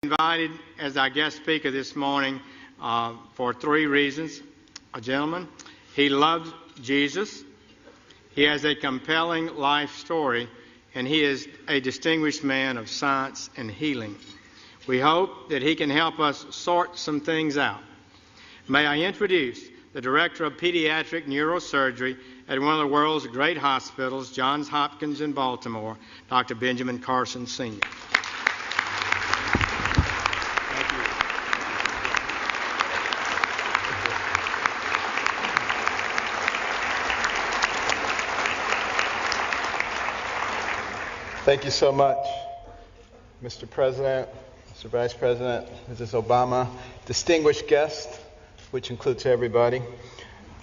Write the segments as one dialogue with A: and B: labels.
A: Invited as our guest speaker this morning for three reasons. A gentleman, he loves Jesus, he has a compelling life story, and he is a distinguished man of science and healing. We hope that he can help us sort some things out. May I introduce the Director of Pediatric Neurosurgery at one of the world's great hospitals, Johns-Hopkins in Baltimore, Dr. Benjamin Carson, Sr.
B: Thank you so much, Mr. President, Mr. Vice President, Mrs. Obama, distinguished guests, which includes everybody.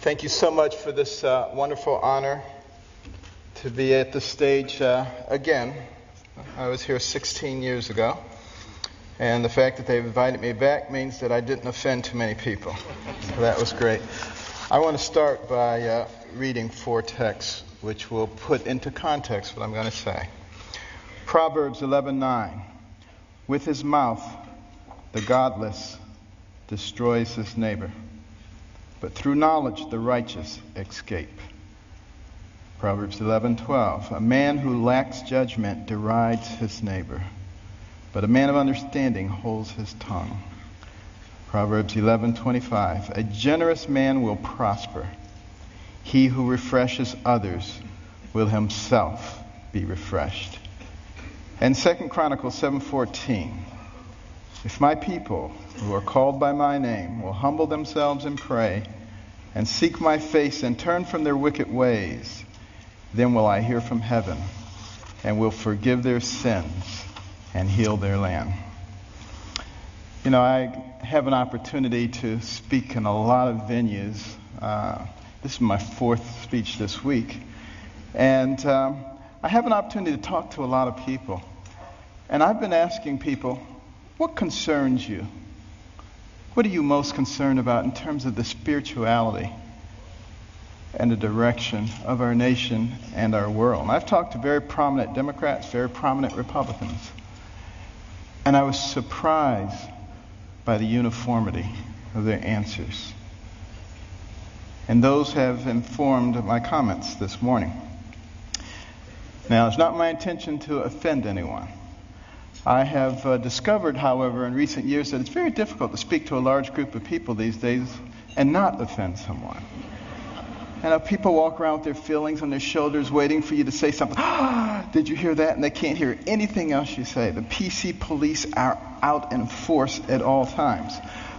B: Thank you so much for this wonderful honor to be at the stage again. I was here 16 years ago, and the fact that they've invited me back means that I didn't offend too many people. So that was great. I want to start by reading four texts, which will put into context what I'm going to say. Proverbs 11:9. With his mouth, the godless destroys his neighbor, but through knowledge the righteous escape. Proverbs 11:12. A man who lacks judgment derides his neighbor, but a man of understanding holds his tongue. Proverbs 11:25. A generous man will prosper. He who refreshes others will himself be refreshed. And 2 Chronicles 7:14, if my people who are called by my name will humble themselves and pray and seek my face and turn from their wicked ways, then will I hear from heaven and will forgive their sins and heal their land. You know, I have an opportunity to speak in a lot of venues. This is my fourth speech this week. And I have an opportunity to talk to a lot of people. And I've been asking people, what concerns you? What are you most concerned about in terms of the spirituality and the direction of our nation and our world? And I've talked to very prominent Democrats, very prominent Republicans. And I was surprised by the uniformity of their answers. And those have informed my comments this morning. Now, it's not my intention to offend anyone. I have discovered, however, in recent years that it's very difficult to speak to a large group of people these days and not offend someone. And people walk around with their feelings on their shoulders waiting for you to say something. Did you hear that? And they can't hear anything else you say. The PC police are out in force at all times.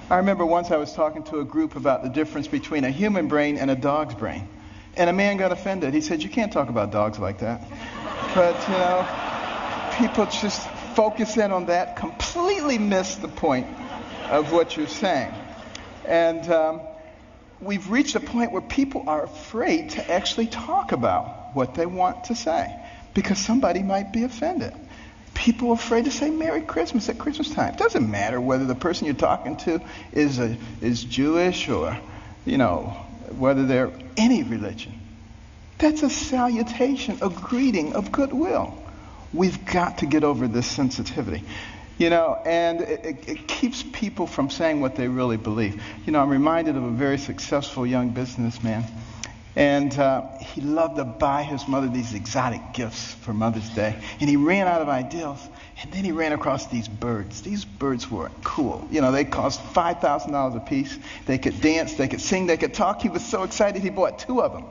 B: I remember once I was talking to a group about the difference between a human brain and a dog's brain. And a man got offended. He said, you can't talk about dogs like that. But, you know, people just focus in on that, completely miss the point of what you're saying. And we've reached a point where people are afraid to actually talk about what they want to say because somebody might be offended. People are afraid to say Merry Christmas at Christmas time. It doesn't matter whether the person you're talking to is Jewish or, you know, whether they're any religion. That's a salutation, a greeting of goodwill. We've got to get over this sensitivity, you know, and it keeps people from saying what they really believe. You know, I'm reminded of a very successful young businessman, and he loved to buy his mother these exotic gifts for Mother's Day, and he ran out of ideas, and then he ran across these birds. These birds were cool. You know, they cost $5,000 a piece. They could dance, they could sing, they could talk. He was so excited he bought two of them.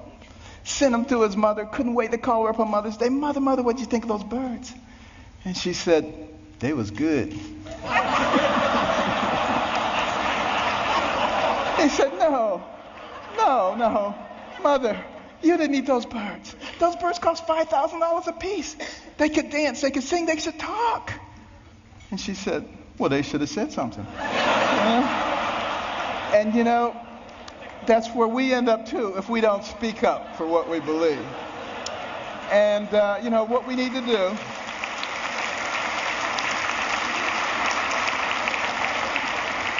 B: Sent them to his mother, couldn't wait to call her up on Mother's Day. Mother, what'd you think of those birds? And she said, they was good. He said, no, Mother, you didn't eat those birds. Those birds cost $5,000 a piece. They could dance, they could sing, they could talk. And she said, well, they should have said something. And you know, that's where we end up too if we don't speak up for what we believe. And you know what we need to do.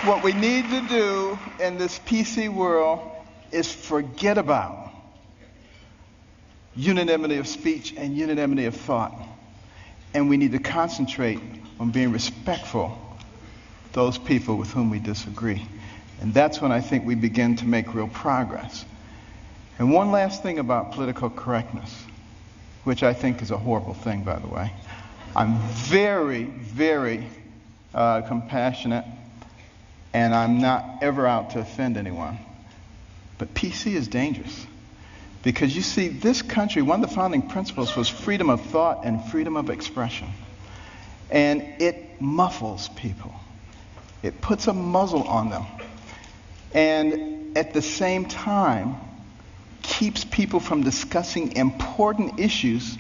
B: What we need to do in this PC world is forget about unanimity of speech and unanimity of thought. And we need to concentrate on being respectful those people with whom we disagree. And that's when I think we begin to make real progress. And one last thing about political correctness, which I think is a horrible thing, by the way. I'm very, very compassionate, and I'm not ever out to offend anyone. But PC is dangerous. Because you see, this country, one of the founding principles was freedom of thought and freedom of expression. And it muffles people. It puts a muzzle on them. And at the same time, keeps people from discussing important issues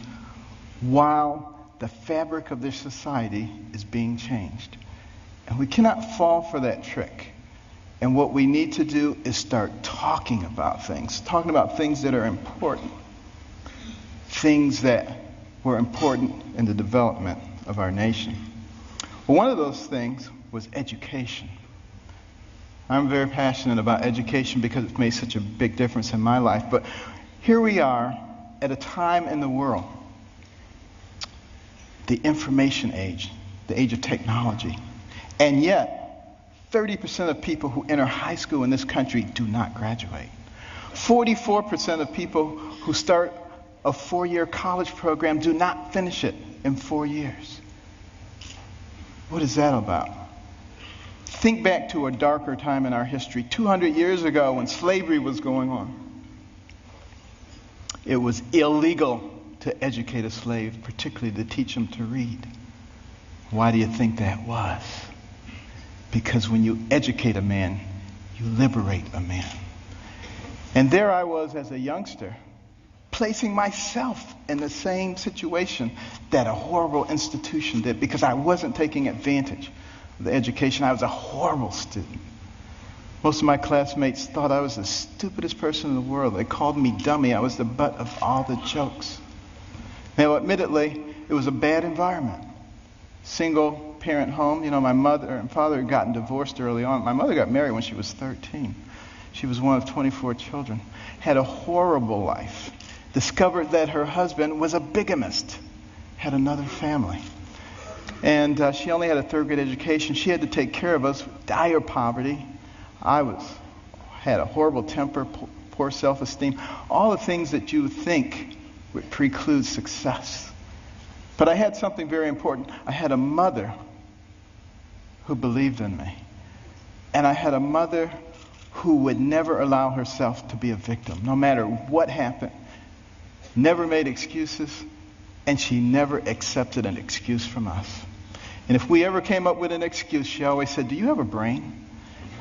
B: while the fabric of their society is being changed. And we cannot fall for that trick. And what we need to do is start talking about things that are important, things that were important in the development of our nation. Well, one of those things was education. I'm very passionate about education because it's made such a big difference in my life. But here we are at a time in the world, the information age, the age of technology. And yet, 30% of people who enter high school in this country do not graduate. 44% of people who start a 4-year college program do not finish it in 4 years. What is that about? Think back to a darker time in our history, 200 years ago when slavery was going on. It was illegal to educate a slave, particularly to teach him to read. Why do you think that was? Because when you educate a man, you liberate a man. And there I was as a youngster, placing myself in the same situation that a horrible institution did, because I wasn't taking advantage of the education. I was a horrible student. Most of my classmates thought I was the stupidest person in the world. They called me dummy. I was the butt of all the jokes. Now, admittedly, it was a bad environment. Single parent home. You know, my mother and father had gotten divorced early on. My mother got married when she was 13. She was one of 24 children. Had a horrible life. Discovered that her husband was a bigamist. Had another family. And she only had a 3rd grade education. She had to take care of us. Dire poverty. Had a horrible temper, poor self-esteem. All the things that you think would preclude success. But I had something very important. I had a mother who believed in me. And I had a mother who would never allow herself to be a victim, no matter what happened. Never made excuses, and she never accepted an excuse from us. And if we ever came up with an excuse, she always said, "Do you have a brain?"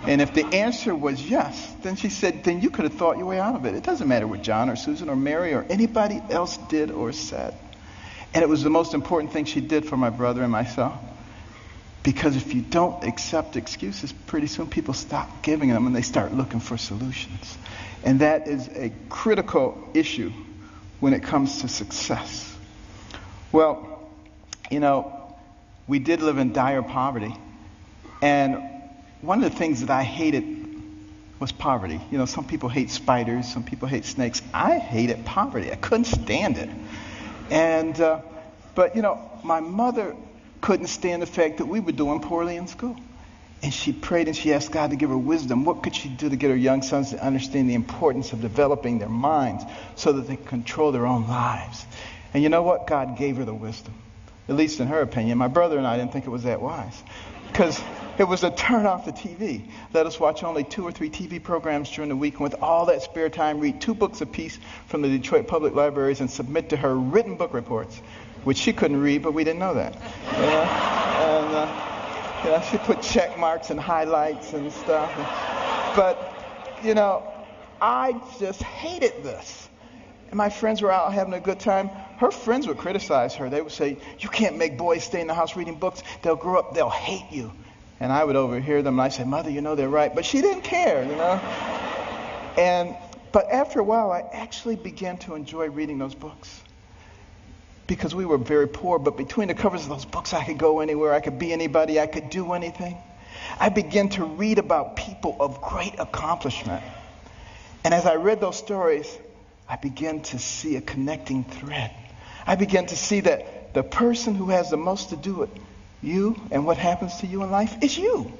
B: And if the answer was yes, then she said, then you could have thought your way out of it. It doesn't matter what John or Susan or Mary or anybody else did or said. And it was the most important thing she did for my brother and myself. Because if you don't accept excuses, pretty soon people stop giving them and they start looking for solutions. And that is a critical issue when it comes to success. Well, you know, we did live in dire poverty. And one of the things that I hated was poverty. You know, some people hate spiders, some people hate snakes. I hated poverty. I couldn't stand it. And, but, you know, my mother couldn't stand the fact that we were doing poorly in school. And she prayed and she asked God to give her wisdom. What could she do to get her young sons to understand the importance of developing their minds so that they can control their own lives? And you know what? God gave her the wisdom. At least in her opinion. My brother and I didn't think it was that wise. Because it was to turn off the TV. Let us watch only 2 or 3 TV programs during the week, and with all that spare time, read 2 books apiece from the Detroit Public Libraries and submit to her written book reports, which she couldn't read, but we didn't know that. And she put check marks and highlights and stuff. But, you know, I just hated this. And my friends were out having a good time. Her friends would criticize her. They would say, "You can't make boys stay in the house reading books. They'll grow up, they'll hate you." And I would overhear them, and I'd say, "Mother, you know they're right." But she didn't care, you know. But after a while, I actually began to enjoy reading those books. Because we were very poor, but between the covers of those books, I could go anywhere, I could be anybody, I could do anything. I began to read about people of great accomplishment. And as I read those stories, I began to see a connecting thread. I began to see that the person who has the most to do with you and what happens to you in life is you.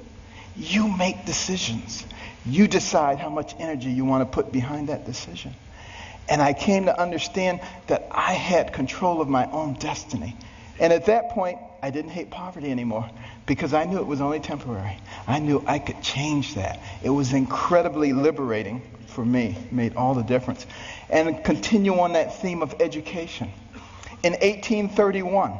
B: You make decisions. You decide how much energy you want to put behind that decision. And I came to understand that I had control of my own destiny. And at that point, I didn't hate poverty anymore because I knew it was only temporary. I knew I could change that. It was incredibly liberating for me. It made all the difference. And continue on that theme of education. In 1831,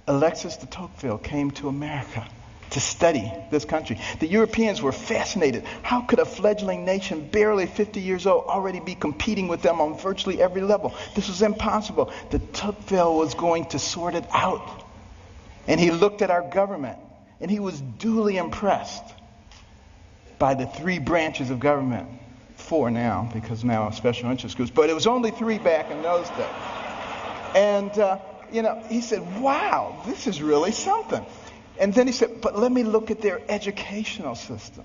B: Alexis de Tocqueville came to America to study this country. The Europeans were fascinated. How could a fledgling nation, barely 50 years old, already be competing with them on virtually every level? This was impossible. De Tocqueville was going to sort it out. And he looked at our government, and he was duly impressed by the three branches of government. 4 now, because now special interest groups, but it was only 3 back in those days. And, he said, wow, this is really something. And then he said, but let me look at their educational system.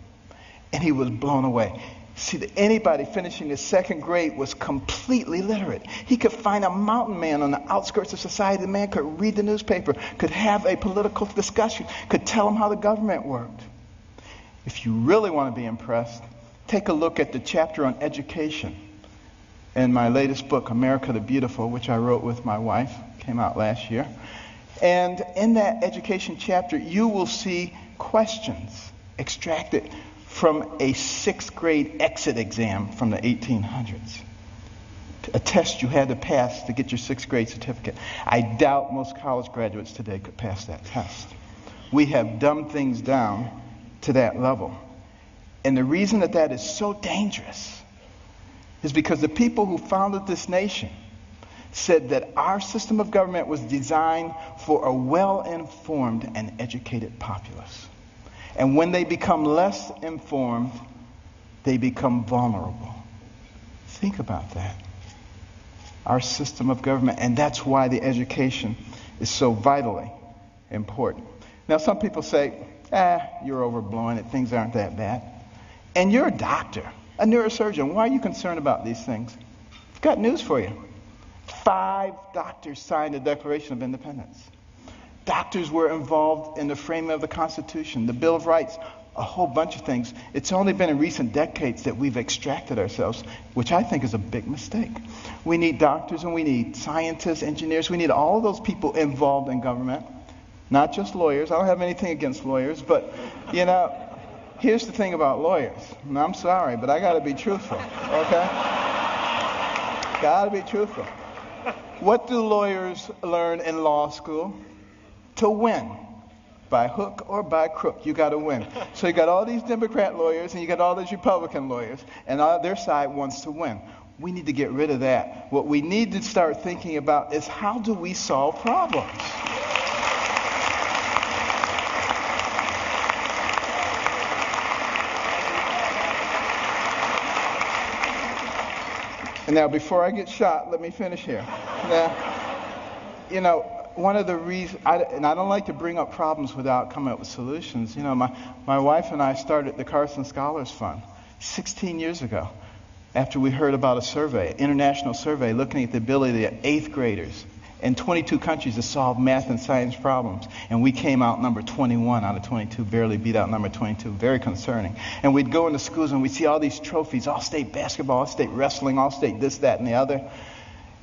B: And he was blown away. See, that anybody finishing the 2nd grade was completely literate. He could find a mountain man on the outskirts of society. The man could read the newspaper, could have a political discussion, could tell him how the government worked. If you really want to be impressed, take a look at the chapter on education in my latest book, America the Beautiful, which I wrote with my wife. Came out last year. And in that education chapter, you will see questions extracted from a 6th grade exit exam from the 1800s. A test you had to pass to get your 6th grade certificate. I doubt most college graduates today could pass that test. We have dumbed things down to that level. And the reason that is so dangerous is because the people who founded this nation said that our system of government was designed for a well-informed and educated populace. And when they become less informed, they become vulnerable. Think about that. Our system of government, and that's why the education is so vitally important. Now, some people say, you're overblowing it, things aren't that bad. And you're a doctor, a neurosurgeon. Why are you concerned about these things? I've got news for you. 5 doctors signed the Declaration of Independence. Doctors were involved in the framing of the Constitution, the Bill of Rights, a whole bunch of things. It's only been in recent decades that we've extracted ourselves, which I think is a big mistake. We need doctors and we need scientists, engineers. We need all of those people involved in government, not just lawyers. I don't have anything against lawyers, but, here's the thing about lawyers. And I'm sorry, but I got to be truthful, okay? Got to be truthful. What do lawyers learn in law school? To win. By hook or by crook, you got to win. So you got all these Democrat lawyers and you got all these Republican lawyers, and their side wants to win. We need to get rid of that. What we need to start thinking about is how do we solve problems? And now, before I get shot, let me finish here. Now, one of the reasons, and I don't like to bring up problems without coming up with solutions. My wife and I started the Carson Scholars Fund 16 years ago after we heard about a survey, an international survey, looking at the ability of 8th graders in 22 countries to solve math and science problems. And we came out number 21 out of 22, barely beat out number 22, very concerning. And we'd go into schools and we'd see all these trophies, all-state basketball, all-state wrestling, all-state this, that, and the other.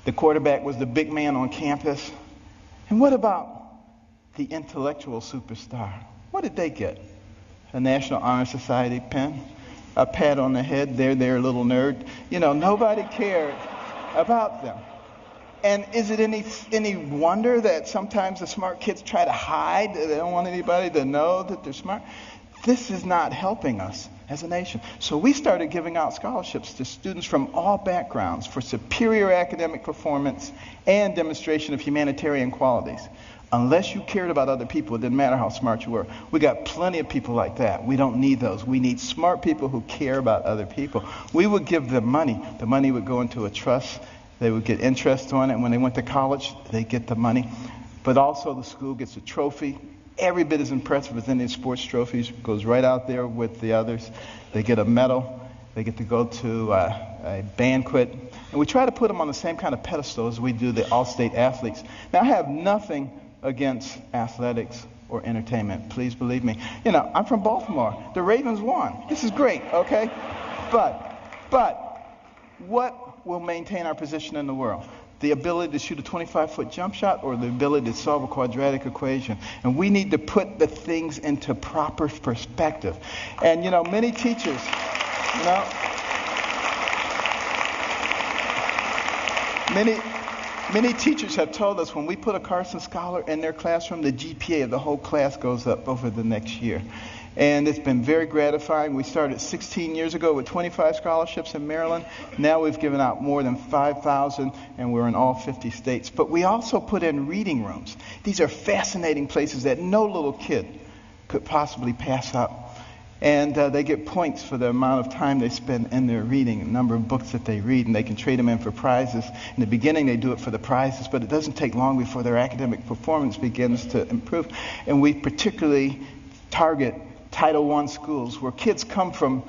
B: The quarterback was the big man on campus. And what about the intellectual superstar? What did they get? A National Honor Society pin? A pat on the head, there, little nerd. Nobody cared about them. And is it any wonder that sometimes the smart kids try to hide? They don't want anybody to know that they're smart. This is not helping us as a nation. So we started giving out scholarships to students from all backgrounds for superior academic performance and demonstration of humanitarian qualities. Unless you cared about other people, it didn't matter how smart you were. We got plenty of people like that. We don't need those. We need smart people who care about other people. We would give them money. The money would go into a trust. They would get interest on it. And when they went to college, they get the money. But also the school gets a trophy. Every bit as impressive as any sports trophies. Goes right out there with the others. They get a medal. They get to go to a banquet. And we try to put them on the same kind of pedestal as we do the all-state athletes. Now, I have nothing against athletics or entertainment. Please believe me. You know, I'm from Baltimore. The Ravens won. This is great, okay? But what will maintain our position in the world? The ability to shoot a 25-foot jump shot or the ability to solve a quadratic equation? And we need to put the things into proper perspective. And, you know, many teachers, you know, many teachers have told us when we put a Carson Scholar in their classroom, the GPA of the whole class goes up over the next year. And it's been very gratifying. We started 16 years ago with 25 scholarships in Maryland. Now we've given out more than 5,000, and we're in all 50 states. But we also put in reading rooms. These are fascinating places that no little kid could possibly pass up. And they get points for the amount of time they spend in their reading, the number of books that they read, and they can trade them in for prizes. In the beginning, they do it for the prizes, but it doesn't take long before their academic performance begins to improve. And we particularly target Title I schools where kids come from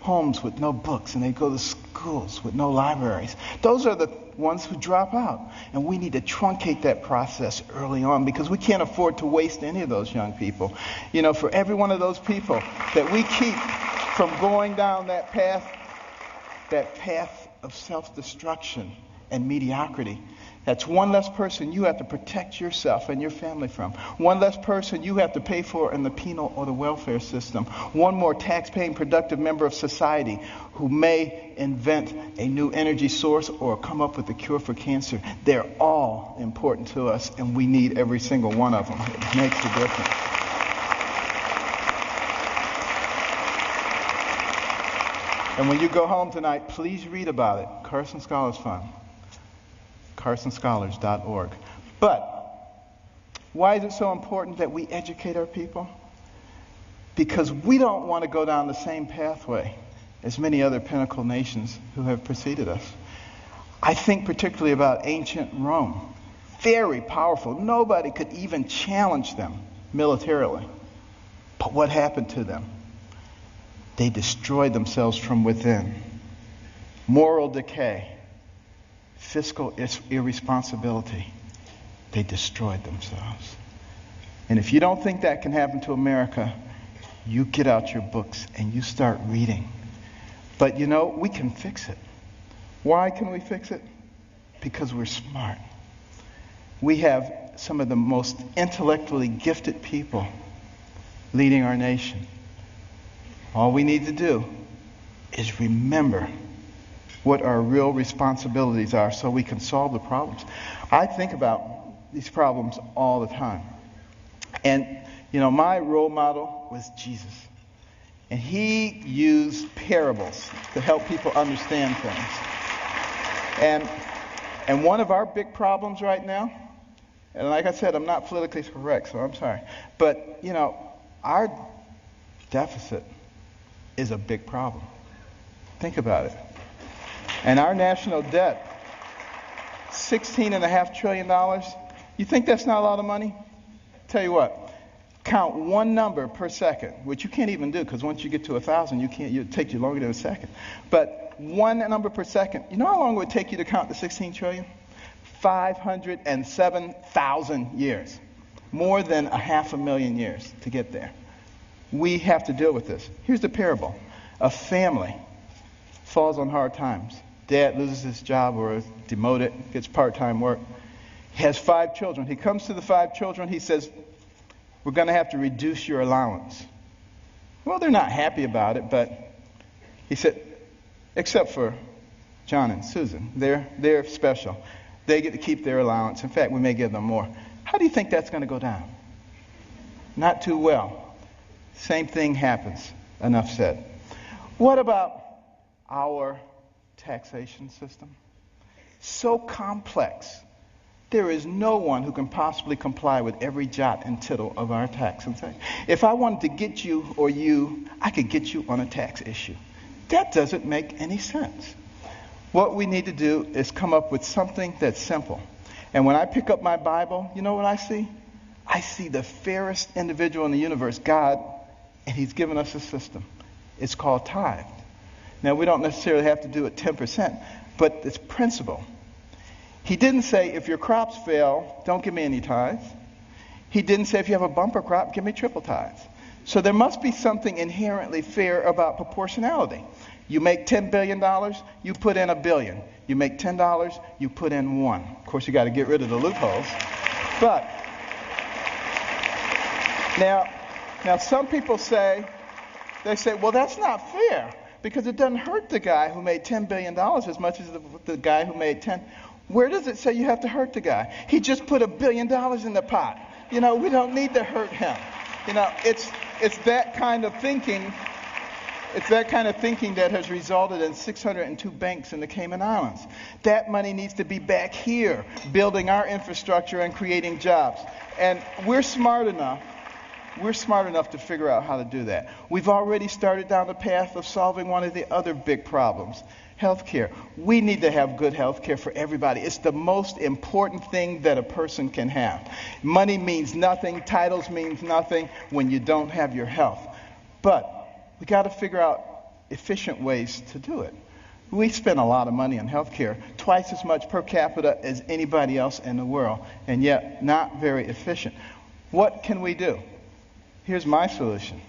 B: homes with no books and they go to schools with no libraries. Those are the ones who drop out. And we need to truncate that process early on because we can't afford to waste any of those young people. You know, for every one of those people that we keep from going down that path of self-destruction and mediocrity, that's one less person you have to protect yourself and your family from. One less person you have to pay for in the penal or the welfare system. One more tax-paying, productive member of society who may invent a new energy source or come up with a cure for cancer. They're all important to us, and we need every single one of them. It makes a difference. And when you go home tonight, please read about it. Carson Scholars Fund. CarsonScholars.org. But why is it so important that we educate our people? Because we don't want to go down the same pathway as many other pinnacle nations who have preceded us. I think particularly about ancient Rome. Very powerful. Nobody could even challenge them militarily. But what happened to them? They destroyed themselves from within. Moral decay. Fiscal irresponsibility. They destroyed themselves. And if you don't think that can happen to America, you get out your books and you start reading. But you know, we can fix it. Why can we fix it? Because we're smart. We have some of the most intellectually gifted people leading our nation. All we need to do is remember what our real responsibilities are so we can solve the problems. I think about these problems all the time. And, you know, my role model was Jesus. And he used parables to help people understand things. And one of our big problems right now, and like I said, I'm not politically correct, so I'm sorry. But, you know, our deficit is a big problem. Think about it. And our national debt, $16.5 trillion. You think that's not a lot of money? Tell you what, count one number per second, which you can't even do because once you get to 1,000, it'll take you longer than a second. But one number per second. You know how long it would take you to count the 16 trillion? 507,000 years. More than 500,000 years to get there. We have to deal with this. Here's the parable. A family falls on hard times. Dad loses his job or is demoted, gets part-time work. He has 5 children. He comes to the 5 children. He says, we're going to have to reduce your allowance. Well, they're not happy about it, but he said, except for John and Susan. They're special. They get to keep their allowance. In fact, we may give them more. How do you think that's going to go down? Not too well. Same thing happens. Enough said. What about our taxation system? So complex. There is no one who can possibly comply with every jot and tittle of our tax. If I wanted to get you or you, I could get you on a tax issue. That doesn't make any sense. What we need to do is come up with something that's simple. And when I pick up my Bible, you know what I see? I see the fairest individual in the universe, God, and he's given us a system. It's called tithe. Now, we don't necessarily have to do it 10%, but it's principle. He didn't say, if your crops fail, don't give me any tithe. He didn't say if you have a bumper crop, give me triple tithes. So there must be something inherently fair about proportionality. You make $10 billion, you put in $1 billion. You make $10, you put in 1. Of course, you got to get rid of the loopholes. But now some people say, well, that's not fair because it doesn't hurt the guy who made $10 billion as much as the guy who made 10. Where does it say you have to hurt the guy? He just put $1 billion in the pot. We don't need to hurt him. It's that kind of thinking. It's that kind of thinking that has resulted in 602 banks in the Cayman Islands. That money needs to be back here, building our infrastructure and creating jobs. And we're smart enough to figure out how to do that. We've already started down the path of solving one of the other big problems, healthcare. We need to have good healthcare for everybody. It's the most important thing that a person can have. Money means nothing, titles means nothing when you don't have your health. But we got to figure out efficient ways to do it. We spend a lot of money on healthcare, twice as much per capita as anybody else in the world, and yet not very efficient. What can we do? Here's my solution.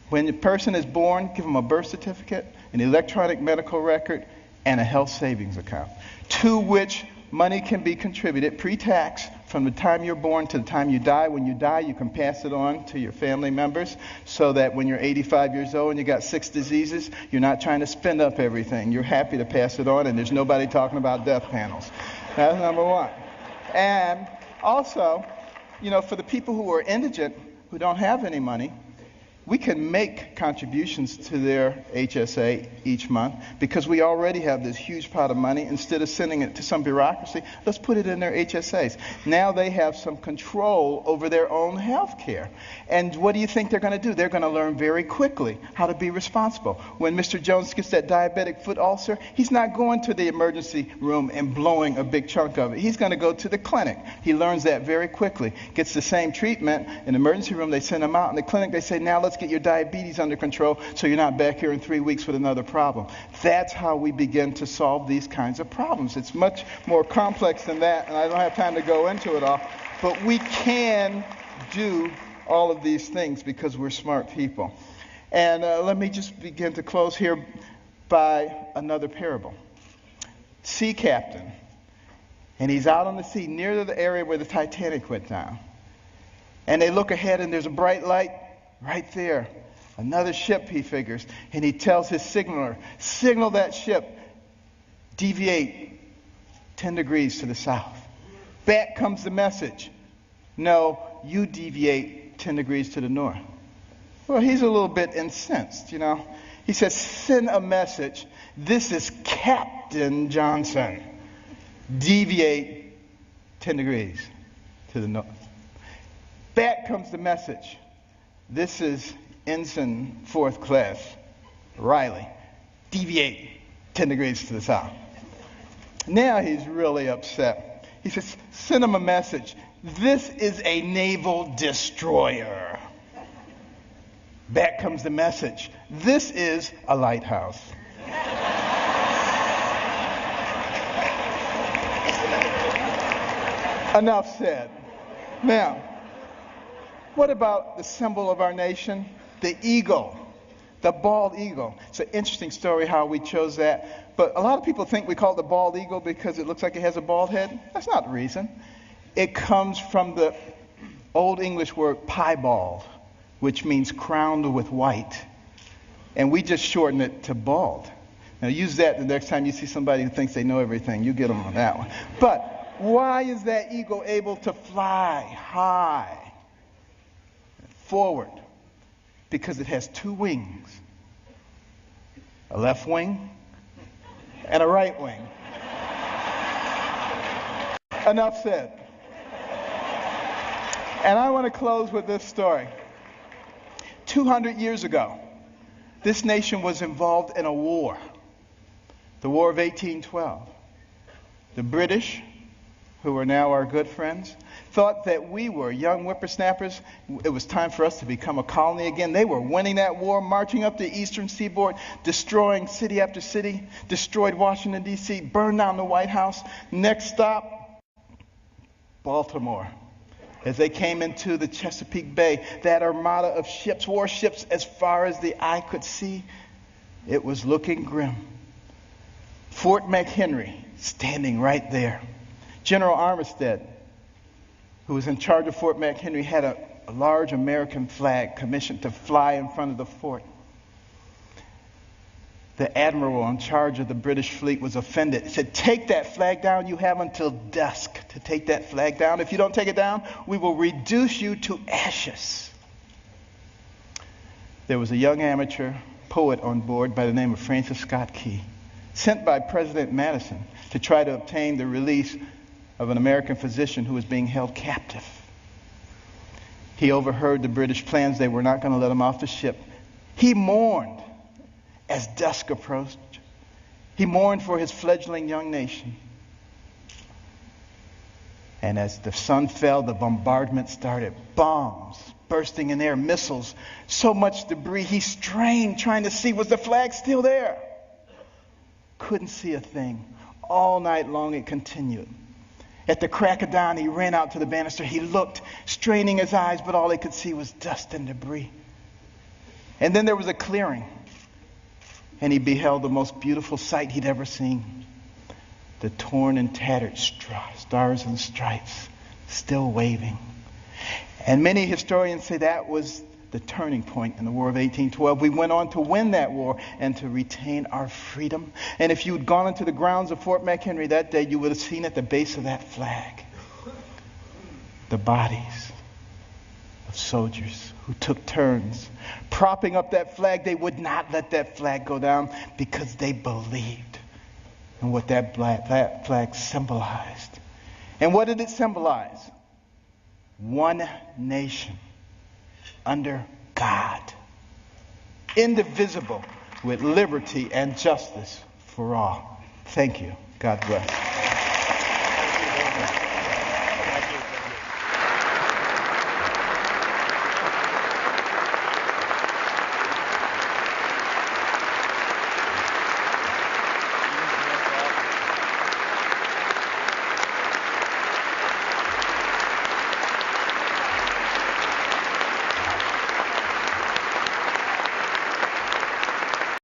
B: When the person is born, give them a birth certificate, an electronic medical record, and a health savings account, to which money can be contributed pre-tax from the time you're born to the time you die. When you die, you can pass it on to your family members so that when you're 85 years old and you got 6 diseases, you're not trying to spend up everything. You're happy to pass it on, and there's nobody talking about death panels. That's number one. And also, for the people who are indigent, who don't have any money, we can make contributions to their HSA each month because we already have this huge pot of money. Instead of sending it to some bureaucracy, let's put it in their HSAs. Now they have some control over their own health care. And what do you think they're going to do? They're going to learn very quickly how to be responsible. When Mr. Jones gets that diabetic foot ulcer, he's not going to the emergency room and blowing a big chunk of it. He's going to go to the clinic. He learns that very quickly. Gets the same treatment. In the emergency room, they send him out. In the clinic, they say, now let's get your diabetes under control so you're not back here in 3 weeks with another problem. That's how we begin to solve these kinds of problems. It's much more complex than that, and I don't have time to go into it all, but we can do all of these things because we're smart people. And let me just begin to close here by another parable. Sea captain, and he's out on the sea near the area where the Titanic went down. And they look ahead and there's a bright light right there. Another ship, he figures. And he tells his signaler, signal that ship, deviate 10 degrees to the south. Back comes the message. No, you deviate 10 degrees to the north. Well, he's a little bit incensed, He says, send a message. This is Captain Johnson. Deviate 10 degrees to the north. Back comes the message. This is Ensign 4th Class Riley. Deviate 10 degrees to the south. Now he's really upset. He says, send him a message. This is a naval destroyer. Back comes the message. This is a lighthouse. Enough said. Now, what about the symbol of our nation? The eagle, the bald eagle. It's an interesting story how we chose that. But a lot of people think we call it the bald eagle because it looks like it has a bald head. That's not the reason. It comes from the Old English word piebald, which means crowned with white. And we just shorten it to bald. Now use that the next time you see somebody who thinks they know everything. You get them on that one. But why is that eagle able to fly high? Forward, because it has 2 wings, a left wing and a right wing. Enough said. And I want to close with this story. 200 years ago, this nation was involved in a war, the War of 1812. The British, who are now our good friends, thought that we were young whippersnappers. It was time for us to become a colony again. They were winning that war, marching up the eastern seaboard, destroying city after city, destroyed Washington, D.C., burned down the White House. Next stop, Baltimore. As they came into the Chesapeake Bay, that armada of ships, warships, as far as the eye could see, it was looking grim. Fort McHenry standing right there. General Armistead, who was in charge of Fort McHenry, had a large American flag commissioned to fly in front of the fort. The admiral in charge of the British fleet was offended. He said, "Take that flag down. You have until dusk to take that flag down. If you don't take it down, we will reduce you to ashes." There was a young amateur poet on board by the name of Francis Scott Key, sent by President Madison to try to obtain the release of an American physician who was being held captive. He overheard the British plans. They were not going to let him off the ship. He mourned as dusk approached. He mourned for his fledgling young nation. And as the sun fell, the bombardment started. Bombs bursting in air, missiles, so much debris. He strained trying to see, was the flag still there? Couldn't see a thing. All night long it continued. At the crack of dawn, he ran out to the banister. He looked, straining his eyes, but all he could see was dust and debris. And then there was a clearing. And he beheld the most beautiful sight he'd ever seen. The torn and tattered stars and stripes still waving. And many historians say that was the turning point in the War of 1812. We went on to win that war and to retain our freedom. And if you'd gone into the grounds of Fort McHenry that day, you would have seen at the base of that flag the bodies of soldiers who took turns propping up that flag. They would not let that flag go down because they believed in what that flag symbolized. And what did it symbolize? One nation under God, indivisible, with liberty and justice for all. Thank you. God bless.